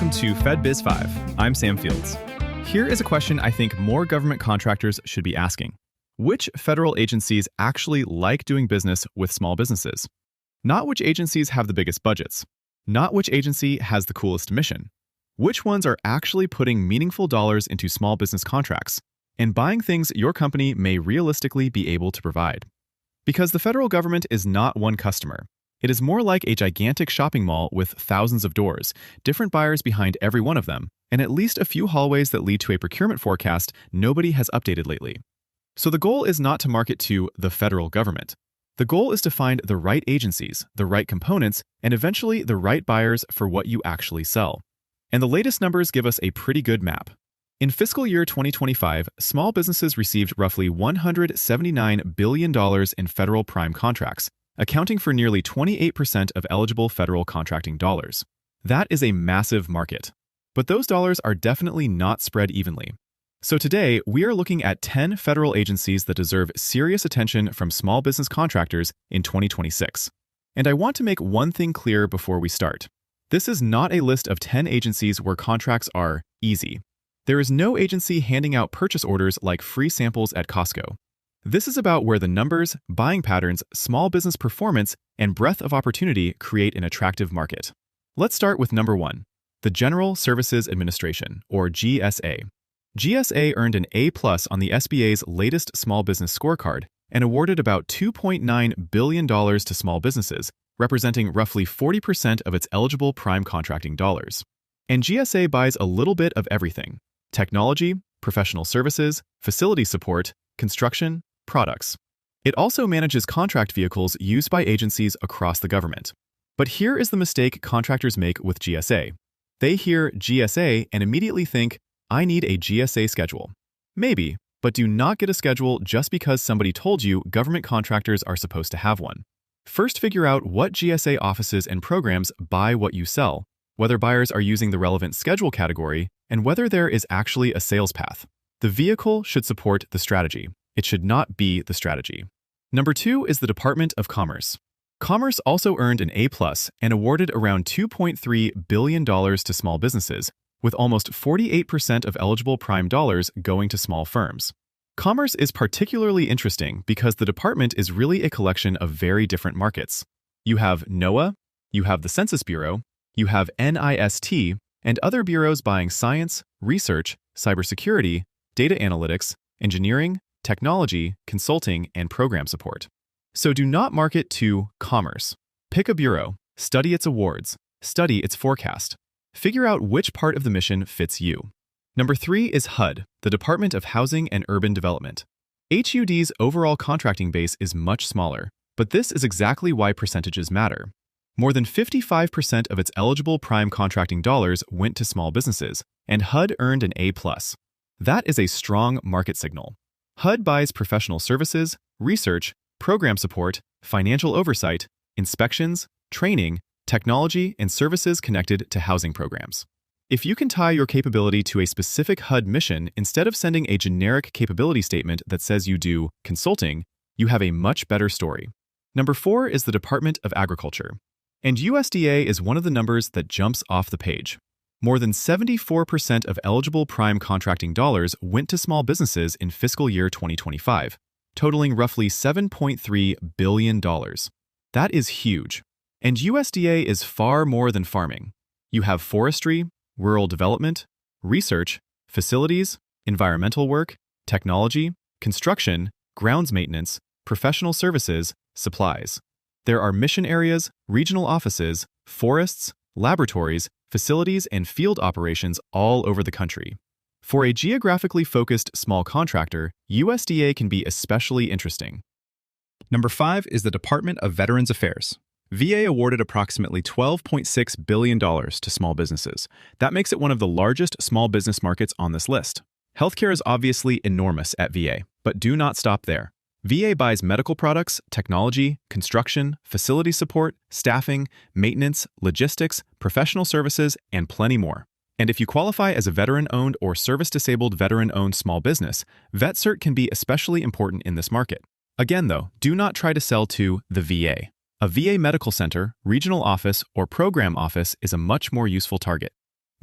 welcome to FedBiz 5. I'm Sam Fields. Here is a question I think more government contractors should be asking. Which federal agencies actually like doing business with small businesses? Not which agencies have the biggest budgets. Not which agency has the coolest mission. Which ones are actually putting meaningful dollars into small business contracts and buying things your company may realistically be able to provide? Because the federal government is not one customer. It is more like a gigantic shopping mall with thousands of doors, different buyers behind every one of them, and at least a few hallways that lead to a procurement forecast nobody has updated lately. So the goal is not to market to the federal government. The goal is to find the right agencies, the right components, and eventually the right buyers for what you actually sell. And the latest numbers give us a pretty good map. In fiscal year 2025, small businesses received roughly $179 billion in federal prime contracts, accounting for nearly 28% of eligible federal contracting dollars. That is a massive market. But those dollars are definitely not spread evenly. So today, we are looking at 10 federal agencies that deserve serious attention from small business contractors in 2026. And I want to make one thing clear before we start. This is not a list of 10 agencies where contracts are easy. There is no agency handing out purchase orders like free samples at Costco. This is about where the numbers, buying patterns, small business performance, and breadth of opportunity create an attractive market. Let's start with number 1, the General Services Administration, or GSA. GSA earned an A+ on the SBA's latest small business scorecard and awarded about $2.9 billion to small businesses, representing roughly 40% of its eligible prime contracting dollars. And GSA buys a little bit of everything: technology, professional services, facility support, construction, products. It also manages contract vehicles used by agencies across the government. But here is the mistake contractors make with GSA. They hear GSA and immediately think, I need a GSA schedule. Maybe, but do not get a schedule just because somebody told you government contractors are supposed to have one. First, figure out what GSA offices and programs buy what you sell, whether buyers are using the relevant schedule category, and whether there is actually a sales path. The vehicle should support the strategy. It should not be the strategy. Number 2 is the Department of Commerce. Commerce also earned an A+ and awarded around $2.3 billion to small businesses, with almost 48% of eligible prime dollars going to small firms. Commerce is particularly interesting because the department is really a collection of very different markets. You have NOAA, you have the Census Bureau, you have NIST, and other bureaus buying science, research, cybersecurity, data analytics, engineering, technology, consulting, and program support. So do not market to commerce. Pick a bureau, study its awards, study its forecast. Figure out which part of the mission fits you. Number 3 is HUD, the Department of Housing and Urban Development. HUD's overall contracting base is much smaller, but this is exactly why percentages matter. More than 55% of its eligible prime contracting dollars went to small businesses, and HUD earned an A+. That is a strong market signal. HUD buys professional services, research, program support, financial oversight, inspections, training, technology, and services connected to housing programs. If you can tie your capability to a specific HUD mission instead of sending a generic capability statement that says you do consulting, you have a much better story. Number 4 is the Department of Agriculture. And USDA is one of the numbers that jumps off the page. More than 74% of eligible prime contracting dollars went to small businesses in fiscal year 2025, totaling roughly $7.3 billion. That is huge. And USDA is far more than farming. You have forestry, rural development, research, facilities, environmental work, technology, construction, grounds maintenance, professional services, supplies. There are mission areas, regional offices, forests, laboratories, facilities, and field operations all over the country. For a geographically focused small contractor, USDA can be especially interesting. Number 5 is the Department of Veterans Affairs. VA awarded approximately $12.6 billion to small businesses. That makes it one of the largest small business markets on this list. Healthcare is obviously enormous at VA, but do not stop there. VA buys medical products, technology, construction, facility support, staffing, maintenance, logistics, professional services, and plenty more. And if you qualify as a veteran-owned or service-disabled veteran-owned small business, VetCert can be especially important in this market. Again, though, do not try to sell to the VA. A VA medical center, regional office, or program office is a much more useful target.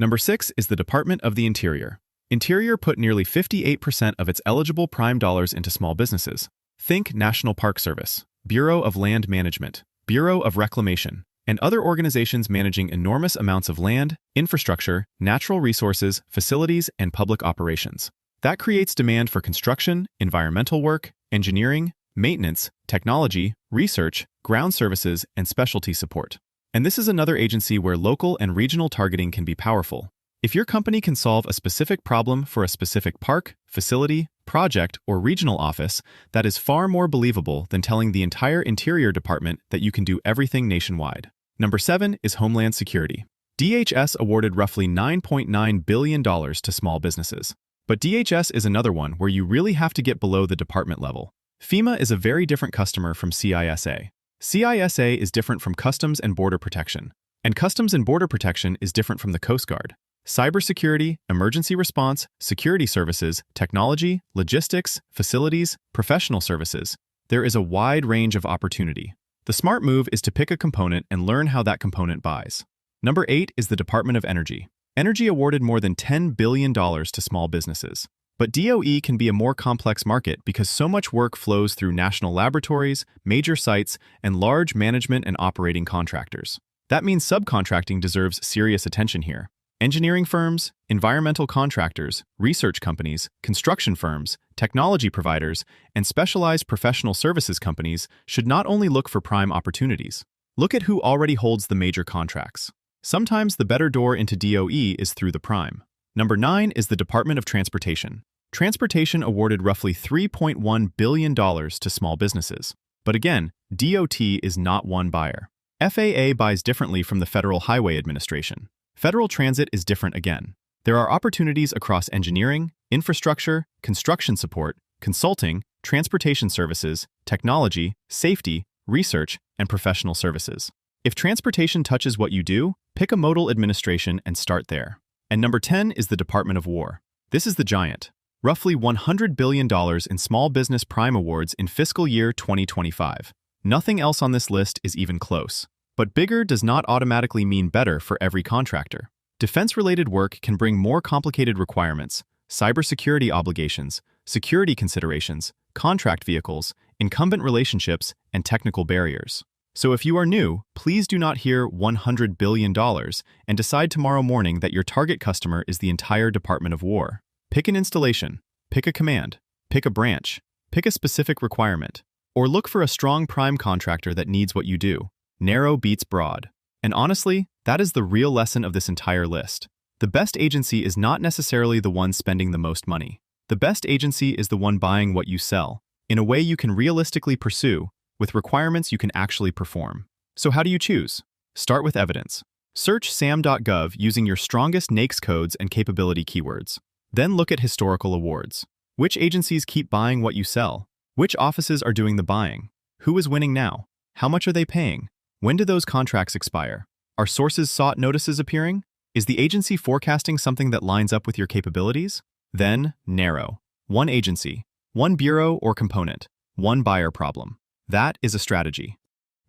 Number 6 is the Department of the Interior. Interior put nearly 58% of its eligible prime dollars into small businesses. Think National Park Service, Bureau of Land Management, Bureau of Reclamation, and other organizations managing enormous amounts of land, infrastructure, natural resources, facilities, and public operations. That creates demand for construction, environmental work, engineering, maintenance, technology, research, ground services, and specialty support. And this is another agency where local and regional targeting can be powerful. If your company can solve a specific problem for a specific park, facility, project, or regional office, that is far more believable than telling the entire Interior Department that you can do everything nationwide. Number 7 is Homeland Security. DHS awarded roughly $9.9 billion to small businesses. But DHS is another one where you really have to get below the department level. FEMA is a very different customer from CISA. CISA is different from Customs and Border Protection. And Customs and Border Protection is different from the Coast Guard. Cybersecurity, emergency response, security services, technology, logistics, facilities, professional services. There is a wide range of opportunity. The smart move is to pick a component and learn how that component buys. Number 8 is the Department of Energy. Energy awarded more than $10 billion to small businesses. But DOE can be a more complex market because so much work flows through national laboratories, major sites, and large management and operating contractors. That means subcontracting deserves serious attention here. Engineering firms, environmental contractors, research companies, construction firms, technology providers, and specialized professional services companies should not only look for prime opportunities. Look at who already holds the major contracts. Sometimes the better door into DOE is through the prime. Number 9 is the Department of Transportation. Transportation awarded roughly $3.1 billion to small businesses. But again, DOT is not one buyer. FAA buys differently from the Federal Highway Administration. Federal Transit is different again. There are opportunities across engineering, infrastructure, construction support, consulting, transportation services, technology, safety, research, and professional services. If transportation touches what you do, pick a modal administration and start there. And number 10 is the Department of War. This is the giant. Roughly $100 billion in small business prime awards in fiscal year 2025. Nothing else on this list is even close. But bigger does not automatically mean better for every contractor. Defense-related work can bring more complicated requirements, cybersecurity obligations, security considerations, contract vehicles, incumbent relationships, and technical barriers. So if you are new, please do not hear $100 billion and decide tomorrow morning that your target customer is the entire Department of War. Pick an installation, pick a command, pick a branch, pick a specific requirement, or look for a strong prime contractor that needs what you do. Narrow beats broad. And honestly, that is the real lesson of this entire list. The best agency is not necessarily the one spending the most money. The best agency is the one buying what you sell, in a way you can realistically pursue, with requirements you can actually perform. So how do you choose? Start with evidence. Search sam.gov using your strongest NAICS codes and capability keywords. Then look at historical awards. Which agencies keep buying what you sell? Which offices are doing the buying? Who is winning now? How much are they paying? When do those contracts expire? Are sources sought notices appearing? Is the agency forecasting something that lines up with your capabilities? Then, narrow. One agency, one bureau or component, one buyer problem. That is a strategy.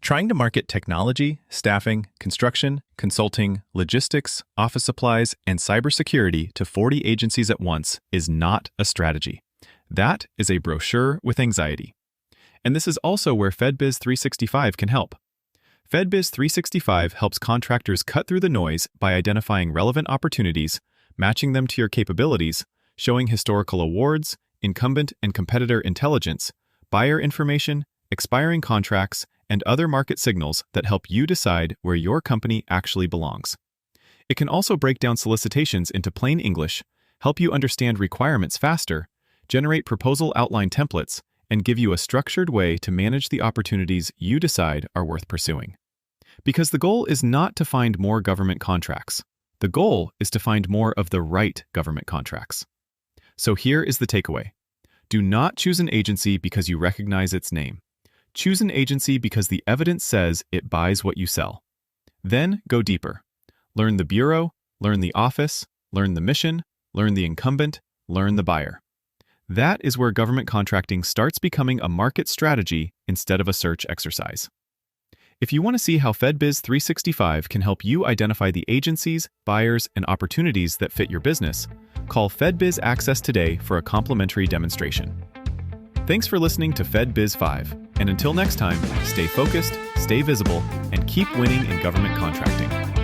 Trying to market technology, staffing, construction, consulting, logistics, office supplies, and cybersecurity to 40 agencies at once is not a strategy. That is a brochure with anxiety. And this is also where FedBiz 365 can help. FedBiz 365 helps contractors cut through the noise by identifying relevant opportunities, matching them to your capabilities, showing historical awards, incumbent and competitor intelligence, buyer information, expiring contracts, and other market signals that help you decide where your company actually belongs. It can also break down solicitations into plain English, help you understand requirements faster, generate proposal outline templates, and give you a structured way to manage the opportunities you decide are worth pursuing. Because the goal is not to find more government contracts. The goal is to find more of the right government contracts. So here is the takeaway. Do not choose an agency because you recognize its name. Choose an agency because the evidence says it buys what you sell. Then go deeper. Learn the bureau, learn the office, learn the mission, learn the incumbent, learn the buyer. That is where government contracting starts becoming a market strategy instead of a search exercise. If you want to see how FedBiz 365 can help you identify the agencies, buyers, and opportunities that fit your business, call FedBiz Access today for a complimentary demonstration. Thanks for listening to FedBiz 5, and until next time, stay focused, stay visible, and keep winning in government contracting.